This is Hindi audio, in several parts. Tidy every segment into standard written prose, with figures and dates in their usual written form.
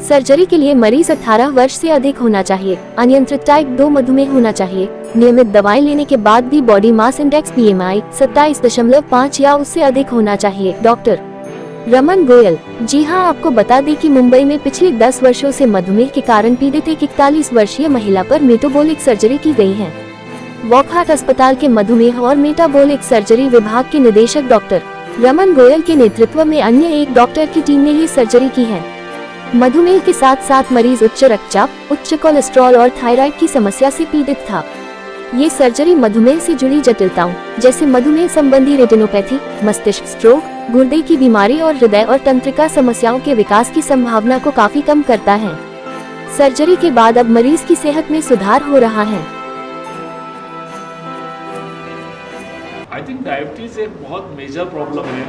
सर्जरी के लिए मरीज 18 वर्ष से अधिक होना चाहिए, अनियंत्रित टाइप 2 मधुमेह होना चाहिए, नियमित दवाएं लेने के बाद भी बॉडी मास इंडेक्स BMI 27.5 या उससे अधिक होना चाहिए। डॉक्टर रमन गोयल। जी हां, आपको बता दें कि मुंबई में पिछले 10 वर्षों से मधुमेह के कारण पीड़ित एक 41 वर्षीय महिला पर मेटाबॉलिक सर्जरी की गई है। वॉकहार्ट अस्पताल के मधुमेह और मेटाबॉलिक सर्जरी विभाग के निदेशक डॉक्टर रमन गोयल के नेतृत्व में अन्य एक डॉक्टर की टीम ने ये सर्जरी की है। मधुमेह के साथ साथ मरीज उच्च रक्तचाप, उच्च कोलेस्ट्रॉल और थायराइड की समस्या से पीड़ित था। ये सर्जरी मधुमेह से जुड़ी जटिलताओं जैसे मधुमेह संबंधी रेटिनोपैथी, मस्तिष्क स्ट्रोक, गुर्दे की बीमारी और हृदय और तंत्रिका समस्याओं के विकास की संभावना को काफी कम करता है। सर्जरी के बाद अब मरीज की सेहत में सुधार हो रहा है। आई थिंक डायबिटीज़ एक बहुत मेजर प्रॉब्लम है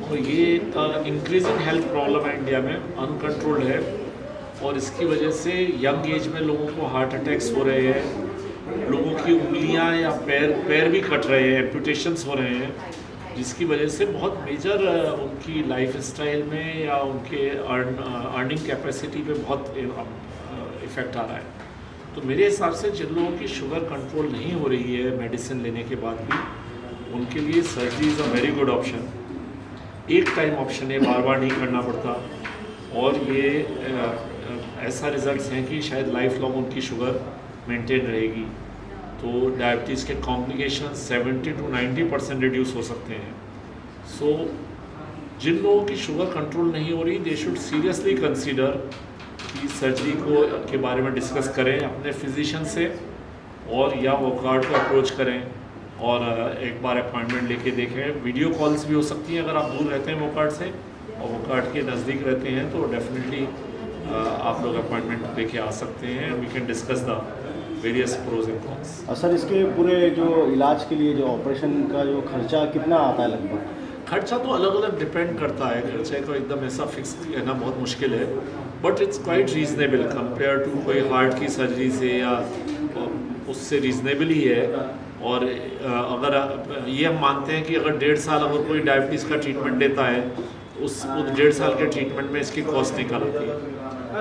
और ये इंक्रीजिंग हेल्थ प्रॉब्लम है इंडिया में, अनकंट्रोल्ड है और इसकी वजह से यंग एज में लोगों को हार्ट अटैक्स हो रहे हैं, लोगों की उंगलियां या पैर भी कट रहे हैं, एम्पुटेशंस हो रहे हैं, जिसकी वजह से बहुत मेजर उनकी लाइफ स्टाइल में या उनके अर्निंग कैपेसिटी पे बहुत इफ़ेक्ट आ रहा है। तो मेरे हिसाब से जिन लोगों की शुगर कंट्रोल नहीं हो रही है मेडिसिन लेने के बाद भी, उनके लिए surgery is a very good option. एक टाइम ऑप्शन है, बार बार नहीं करना पड़ता और ये ऐसा रिजल्ट्स हैं कि शायद लाइफ लॉन्ग उनकी शुगर मेंटेन रहेगी। तो डायबिटीज़ के कॉम्प्लिकेशन 70 to 90% रिड्यूस हो सकते हैं। सो जिन लोगों की शुगर कंट्रोल नहीं हो रही, दे शुड सीरियसली कंसीडर कि सर्जरी के बारे में डिस्कस करें अपने फिजिशियन से और या वॉकआउट को अप्रोच करें और एक बार अपॉइंटमेंट लेके देखें। वीडियो कॉल्स भी हो सकती हैं अगर आप दूर रहते हैं वॉकआउट से और वॉकआउट के नज़दीक रहते हैं तो डेफिनेटली आप लोग अपॉइंटमेंट लेके आ सकते हैं। We can discuss the various pros and cons. Sir, इसके पूरे जो इलाज के लिए जो ऑपरेशन का जो खर्चा कितना आता है लगभग? खर्चा तो अलग अलग डिपेंड करता है, खर्चे को एकदम ऐसा फिक्स कहना बहुत मुश्किल है, but it's quite reasonable compare to कोई हार्ट की सर्जरी से, या उससे रीजनेबल ही है। और अगर ये हम मानते हैं कि अगर 1.5 साल अगर कोई डायबिटीज़ का ट्रीटमेंट लेता है, उस 1.5 साल के ट्रीटमेंट में इसकी कॉस्ट निकल आती है।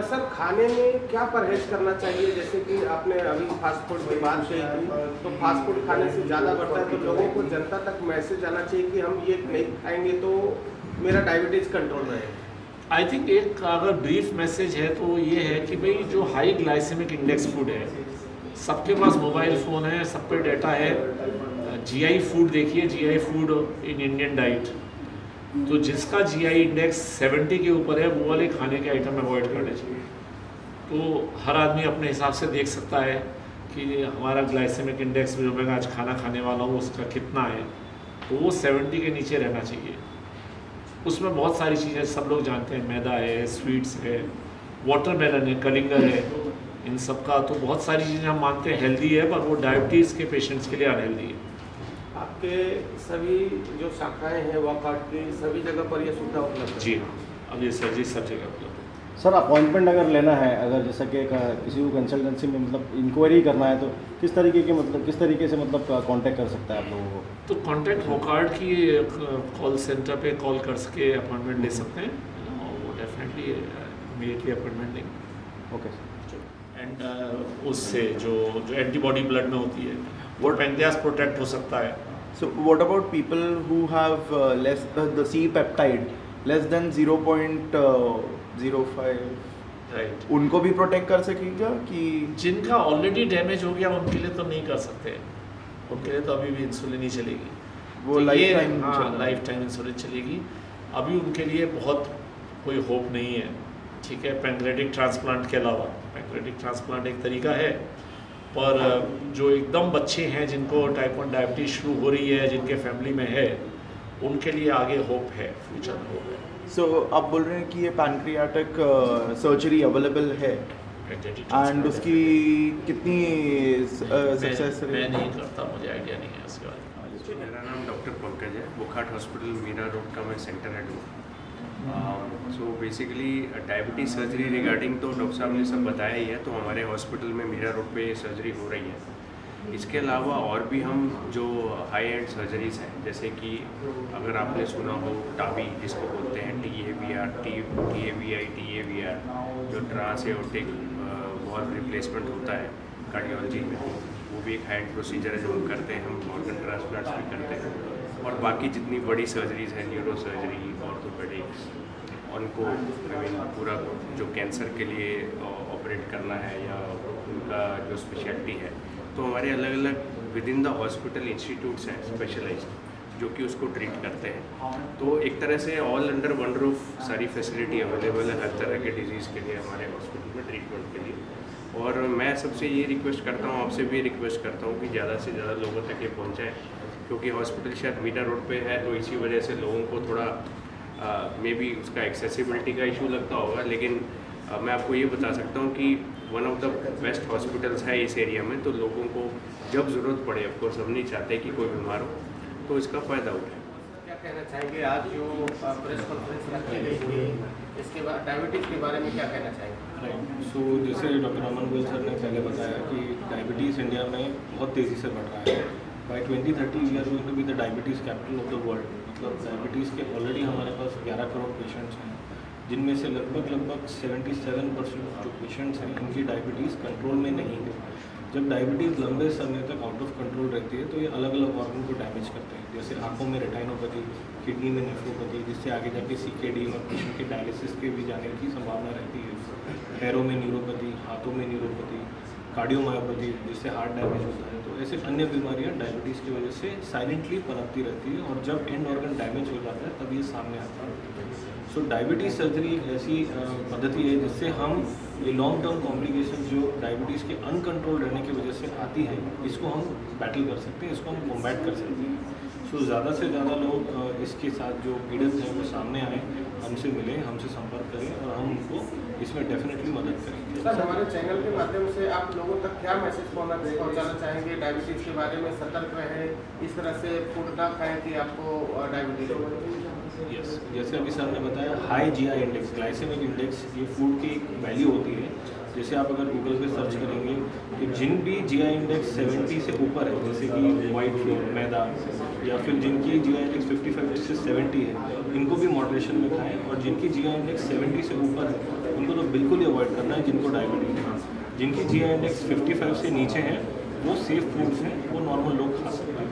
सर, खाने में क्या परहेज करना चाहिए? जैसे कि आपने अभी फास्ट फूड की बात कही थी, तो फास्ट फूड खाने से ज़्यादा बढ़ता है, तो लोगों को जनता तक मैसेज आना चाहिए कि हम ये नहीं खाएंगे तो मेरा डायबिटीज़ कंट्रोल रहेगा। आई थिंक एक अगर ब्रीफ मैसेज है तो ये है कि भाई जो हाई ग्लाइसेमिक इंडेक्स फूड है, सबके पास मोबाइल फ़ोन है, सब पे डाटा है। GI फूड देखिए, GI food in Indian diet, तो जिसका GI इंडेक्स 70 के ऊपर है वो वाले खाने के आइटम अवॉइड करने चाहिए। तो हर आदमी अपने हिसाब से देख सकता है कि हमारा ग्लाइसेमिक इंडेक्स जो मैं आज खाना खाने वाला हूँ उसका कितना है, तो वो 70 के नीचे रहना चाहिए। उसमें बहुत सारी चीज़ें सब लोग जानते हैं, मैदा है, स्वीट्स है, वाटरमेलन है, कलिंगर है, इन सब का तो बहुत सारी चीज़ें हम मानते हैं हेल्दी है, पर वो डायबिटीज़ के पेशेंट्स के लिए अनहेल्दी है। आपके सभी जो शाखाएं हैं वॉकआउट की, सभी जगह पर ये सुविधा उपलब्ध है? जी हाँ, अब ये सर्जरी सब जगह उपलब्ध है। सर, अपॉइंटमेंट अगर लेना है, अगर जैसा कि किसी को कंसल्टेंसी में मतलब इंक्वायरी करना है, तो किस तरीके से कांटेक्ट कर सकता है आप लोगों को? तो कांटेक्ट वॉकआउट की कॉल सेंटर पे कॉल कर सके अपॉइंटमेंट ले सकते हैं और वो डेफिनेटली इमीडिएटली अपॉइंटमेंट देंगे। Okay sir. एंड उससे जो एंटीबॉडी ब्लड में होती है वो पैंक्रियास प्रोटेक्ट हो सकता है। So what about people who have less the C-peptide less than 0.05? Right, उनको भी प्रोटेक्ट कर सकेगा कि जिनका ऑलरेडी डैमेज हो गया उनके लिए तो नहीं कर सकते, उनके लिए तो अभी भी इंसुलिन ही चलेगी। वो तो लाइफ ये टाइम हाँ, लाइफ टाइम इंसुलिन चलेगी। अभी उनके लिए बहुत कोई होप नहीं है, ठीक है, पैंक्रेटिक ट्रांसप्लांट के अलावा। पैंक्रेटिक ट्रांसप्लांट एक तरीका है, पर जो एकदम बच्चे हैं जिनको टाइप 1 डायबिटीज़ शुरू हो रही है, जिनके फैमिली में है, उनके लिए आगे होप है, फ्यूचर में होप है। सो आप बोल रहे हैं कि ये पैनक्रियाटिक सर्जरी अवेलेबल है एंड उसकी कितनी सक्सेस मैं नहीं करता, मुझे आइडिया नहीं है उसके बारे में। मेरा नाम डॉक्टर पंकज है, वॉकहार्ट हॉस्पिटल मीरा रोड का मैं सेंटर हेड हूँ। So basically diabetes surgery regarding तो डॉक्टर साहब ने सब बताया ही है, तो हमारे हॉस्पिटल में मीरा रोड पे सर्जरी हो रही है। इसके अलावा और भी हम जो हाई एंड सर्जरीज हैं, जैसे कि अगर आपने सुना हो टाबी जिसको बोलते हैं TAVR, जो ट्रांस एओर्टिक वॉल्व रिप्लेसमेंट होता है कार्डियोलॉजी में, वो भी एक हाई एंड प्रोसीजर है जो हम करते हैं। हम ऑर्गन ट्रांसप्लांट्स भी करते हैं, और बाकी जितनी बड़ी सर्जरीज हैं, न्यूरो सर्जरी, ऑर्थोपेडिक्स, उनको पूरा जो कैंसर के लिए ऑपरेट करना है या उनका जो स्पेशलिटी है, तो हमारे अलग अलग with in the hospital institutes हैं स्पेशलाइज्ड जो कि उसको ट्रीट करते हैं। तो एक तरह से ऑल अंडर वन रूफ सारी फैसिलिटी अवेलेबल है हर तरह के डिजीज़ के लिए हमारे हॉस्पिटल में ट्रीटमेंट के लिए। और मैं सबसे ये रिक्वेस्ट करता हूँ, आपसे भी रिक्वेस्ट करता हूँ कि ज़्यादा से ज़्यादा लोगों तक ये पहुँचाएँ, क्योंकि हॉस्पिटल शायद मीरा रोड पे है, तो इसी वजह से लोगों को थोड़ा मे बी उसका एक्सेसिबिलिटी का इशू लगता होगा। लेकिन मैं आपको ये बता सकता हूँ कि one of the best hospitals है इस एरिया में, तो लोगों को जब ज़रूरत पड़े, ऑफकोर्स हम नहीं चाहते कि कोई बीमार हो, तो इसका फ़ायदा उठाए। क्या कहना चाहेंगे, आज जो प्रेस कॉन्फ्रेंस रखी गई थी, इसके बाद डायबिटीज़ के बारे में क्या कहना चाहेंगे? राइट, सो जैसे डॉक्टर अमन गोयल सर ने पहले बताया कि डायबिटीज़ इंडिया में बहुत तेज़ी से बढ़ रहा है। By 2030 we are going to be the diabetes capital of the world. मतलब डायबिटीज़ के ऑलरेडी हमारे पास 11 करोड़ पेशेंट्स हैं, जिनमें से लगभग 77% जो पेशेंट्स हैं इनकी डायबिटीज़ कंट्रोल में नहीं है। जब डायबिटीज़ लंबे समय तक आउट ऑफ कंट्रोल रहती है तो ये अलग अलग ऑर्गन को डैमेज करते हैं, जैसे आंखों में रेटाइनोपैथी, किडनी में नेफ्रोपैथी, जिससे आगे जाके CKD और पेशेंट के डायलिसिस के भी जाने की संभावना रहती है, पैरों में न्यूरोपैथी, हाथों में न्यूरोपैथी, कार्डियोमायोपैथी, जिससे हार्ट डैमेज होता है। तो ऐसे अन्य बीमारियां डायबिटीज़ की वजह से साइलेंटली पनपती रहती है, और जब एंड ऑर्गन डैमेज हो जाता है तब ये सामने आता है। सो डायबिटीज़ सर्जरी एक ऐसी पद्धति है जिससे हम ये लॉन्ग टर्म कॉम्प्लिकेशन जो डायबिटीज़ के अनकंट्रोल रहने की वजह से आती है, इसको हम बैटल कर सकते हैं, इसको हम कॉम्बैट कर सकते हैं। सो ज़्यादा से ज़्यादा लोग इसके साथ जो पीड़ित हैं वो सामने आएँ, हमसे मिलें, हमसे संपर्क करें, और हम उनको इसमें डेफिनेटली मदद करेंगे। सर, हमारे चैनल के माध्यम से आप लोगों तक क्या मैसेज पहुंचाना चाहेंगे? डायबिटीज़ के बारे में सतर्क रहें, इस तरह से फूड ना खाएं कि आपको डायबिटीज़ हो। यस, जैसे अभी सर ने बताया, high GI index, glycaemic index, ये फूड की एक वैल्यू होती है। जैसे आप अगर गूगल पे सर्च करेंगे कि जिन भी GI इंडेक्स 70 से ऊपर है, जैसे कि वाइट फ्लोर, मैदा, या फिर जिनकी GI इंडेक्स 55 से 70 है, इनको भी मॉडरेशन में खाएं, और जिनकी GI इंडेक्स 70 से ऊपर है उनको तो बिल्कुल ही अवॉइड करना है, जिनको डायबिटीज़ है। जिनकी GI इंडेक्स 55 से नीचे है वो सेफ फूड्स हैं, वो नॉर्मल लोग खा सकते हैं।